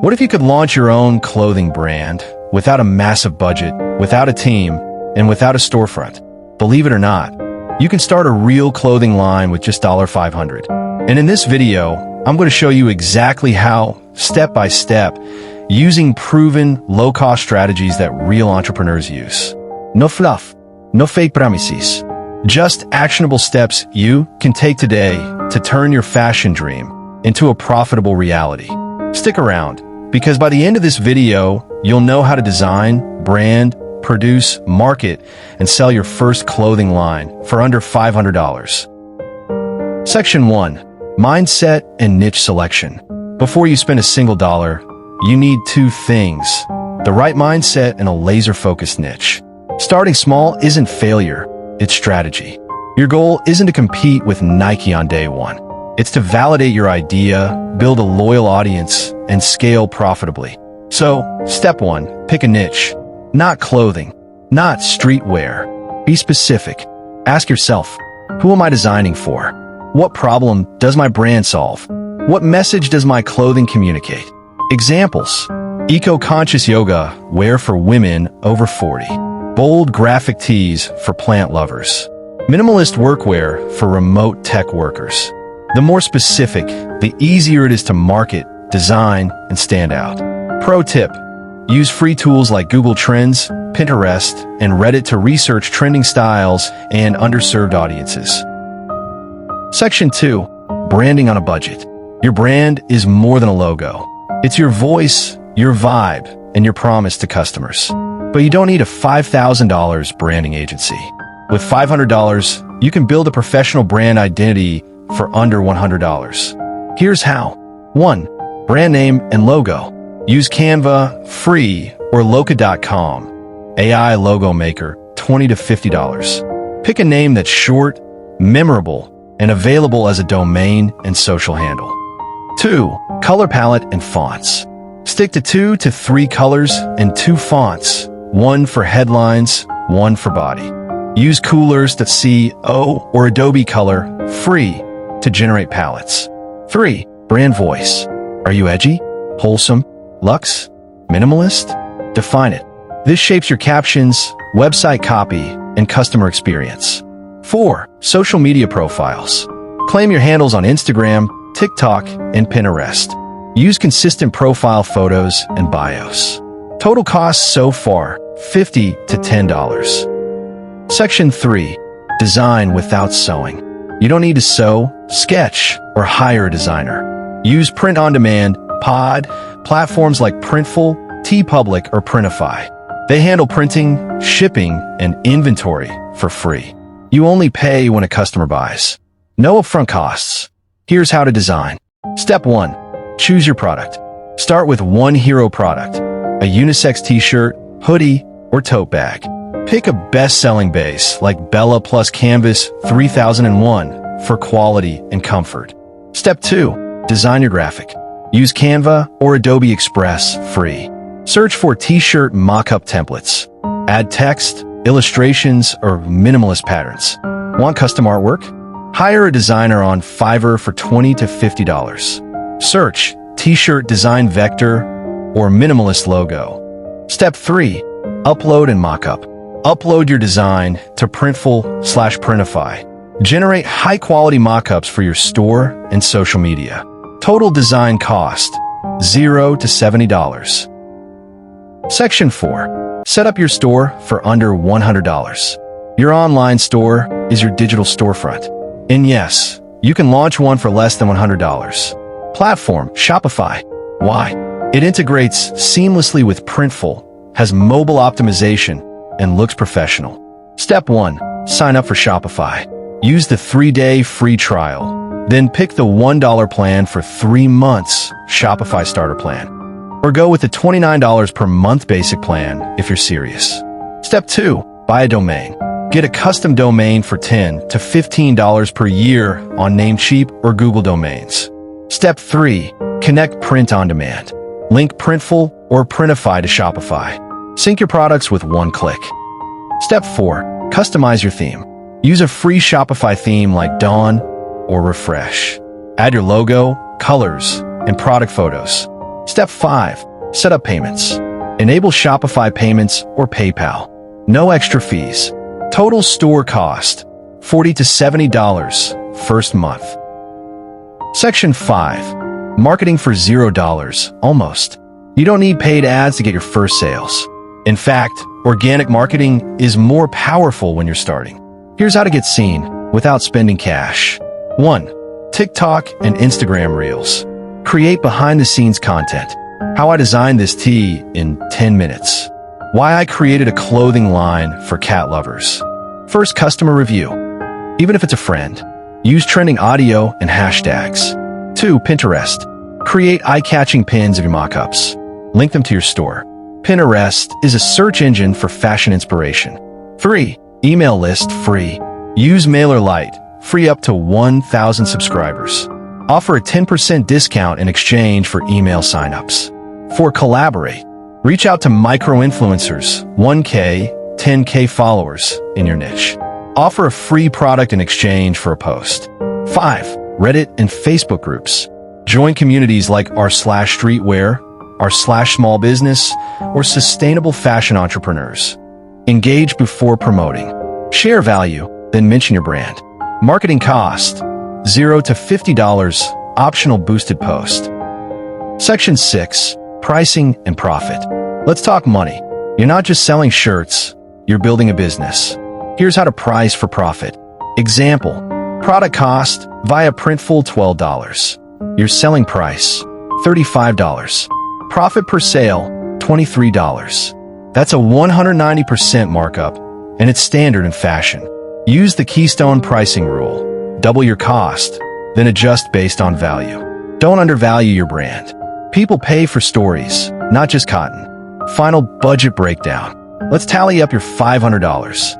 What if you could launch your own clothing brand without a massive budget, without a team, and without a storefront? Believe it or not, you can start a real clothing line with just $500. And in this video, I'm going to show you exactly how, step by step, using proven, low-cost strategies that real entrepreneurs use. No fluff, no fake promises. Just actionable steps you can take today to turn your fashion dream into a profitable reality. Stick around, because by the end of this video, you'll know how to design, brand, produce, market, and sell your first clothing line for under $500. Section 1. Mindset and niche selection. Before you spend a single dollar, you need two things: the right mindset and a laser-focused niche. Starting small isn't failure, it's strategy. Your goal isn't to compete with Nike on day one. It's to validate your idea, build a loyal audience, and scale profitably. So, step 1, pick a niche. Not clothing, not streetwear. Be specific. Ask yourself, who am I designing for? What problem does my brand solve? What message does my clothing communicate? Examples: eco-conscious yoga wear for women over 40. Bold graphic tees for plant lovers. Minimalist workwear for remote tech workers. The more specific, the easier it is to market, design, and stand out. Pro tip: use free tools like Google Trends, Pinterest, and Reddit to research trending styles and underserved audiences. Section 2. Branding on a budget. Your brand is more than a logo. It's your voice, your vibe, and your promise to customers. But you don't need a $5,000 branding agency. With $500, you can build a professional brand identity for under $100. Here's how. 1. Brand name and logo. Use Canva, free, or Loca.com. AI logo maker, $20 to $50. Pick a name that's short, memorable, and available as a domain and social handle. 2. Color palette and fonts. Stick to 2 to 3 colors and 2 fonts, one for headlines, one for body. Use Coolers.co or Adobe Color, free, to generate palettes. 3. Brand voice. Are you edgy, wholesome, luxe, minimalist? Define it. This shapes your captions, website copy, and customer experience. 4. Social media profiles. Claim your handles on Instagram, TikTok, and Pinterest. Use consistent profile photos and bios. Total costs so far, $50 to $10. Section 3. Design without sewing. You don't need to sew, sketch, or hire a designer. Use print-on-demand, pod, platforms like Printful, TeePublic, or Printify. They handle printing, shipping, and inventory for free. You only pay when a customer buys. No upfront costs. Here's how to design. Step 1. Choose your product. Start with one hero product: a unisex t-shirt, hoodie, or tote bag. Pick a best-selling base like Bella Plus Canvas 3001 for quality and comfort. Step 2. Design your graphic. Use Canva or Adobe Express, free. Search for t-shirt mock-up templates. Add text, illustrations, or minimalist patterns. Want custom artwork? Hire a designer on Fiverr for $20 to $50. Search t-shirt design vector or minimalist logo. Step 3. Upload and mock-up. Upload your design to Printful/Printify. Generate high-quality mock-ups for your store and social media. Total design cost, $0 to $70. Section 4. Set up your store for under $100. Your online store is your digital storefront. And yes, you can launch one for less than $100. Platform: Shopify. Why? It integrates seamlessly with Printful, has mobile optimization, and looks professional. Step 1. Sign up for Shopify. Use the 3-day free trial. Then pick the $1 plan for 3 months, Shopify Starter Plan. Or go with the $29 per month basic plan if you're serious. Step 2. Buy a domain. Get a custom domain for $10 to $15 per year on Namecheap or Google Domains. Step 3. Connect print on demand. Link Printful or Printify to Shopify. Sync your products with one click. Step 4. Customize your theme. Use a free Shopify theme like Dawn or Refresh. Add your logo, colors, and product photos. Step 5. Set up payments. Enable Shopify payments or PayPal. No extra fees. Total store cost, $40 to $70 first month. Section 5. Marketing for $0, almost. You don't need paid ads to get your first sales. In fact, organic marketing is more powerful when you're starting. Here's how to get seen without spending cash. 1. TikTok and Instagram Reels. Create behind-the-scenes content. How I designed this tee in 10 minutes. Why I created a clothing line for cat lovers. First, customer review. Even if it's a friend, use trending audio and hashtags. 2. Pinterest. Create eye-catching pins of your mock-ups. Link them to your store. Pinterest is a search engine for fashion inspiration. 3. Email list free. Use MailerLite, free up to 1,000 subscribers. Offer a 10% discount in exchange for email signups. 4. Collaborate. Reach out to micro-influencers, 1K, 10K followers in your niche. Offer a free product in exchange for a post. 5. Reddit and Facebook groups. Join communities like r/streetwear, r/small business, or sustainable fashion entrepreneurs. Engage before promoting. Share value, then mention your brand. Marketing cost, $0 to $50, optional boosted post. Section 6. Pricing and profit. Let's talk money. You're not just selling shirts, you're building a business. Here's how to price for profit. Example, product cost via Printful $12. Your selling price, $35. Profit per sale, $23. That's a 190% markup, and it's standard in fashion. Use the Keystone pricing rule. Double your cost, then adjust based on value. Don't undervalue your brand. People pay for stories, not just cotton. Final budget breakdown. Let's tally up your $500.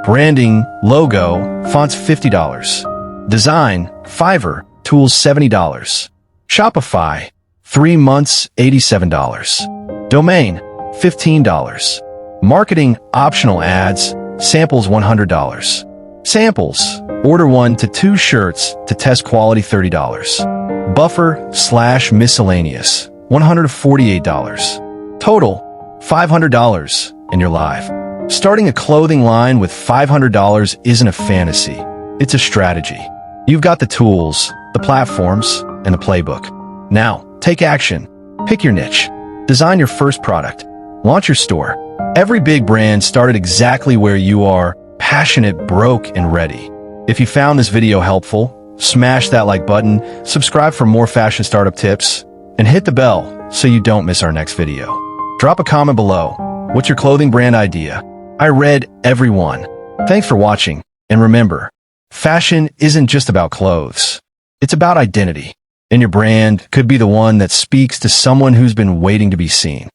Branding, logo, fonts $50. Design, Fiverr, tools $70. Shopify, 3 months, $87. Domain, $15. Marketing, optional ads, samples $100. Samples, order 1 to 2 shirts to test quality $30. Buffer/miscellaneous, $148. Total, $500, and you're live. Starting a clothing line with $500 isn't a fantasy. It's a strategy. You've got the tools, the platforms, and the playbook. Now, take action. Pick your niche. Design your first product. Launch your store. Every big brand started exactly where you are, passionate, broke, and ready. If you found this video helpful, smash that like button, subscribe for more fashion startup tips, and hit the bell so you don't miss our next video. Drop a comment below. What's your clothing brand idea? I read every one. Thanks for watching, and remember, fashion isn't just about clothes. It's about identity, and your brand could be the one that speaks to someone who's been waiting to be seen.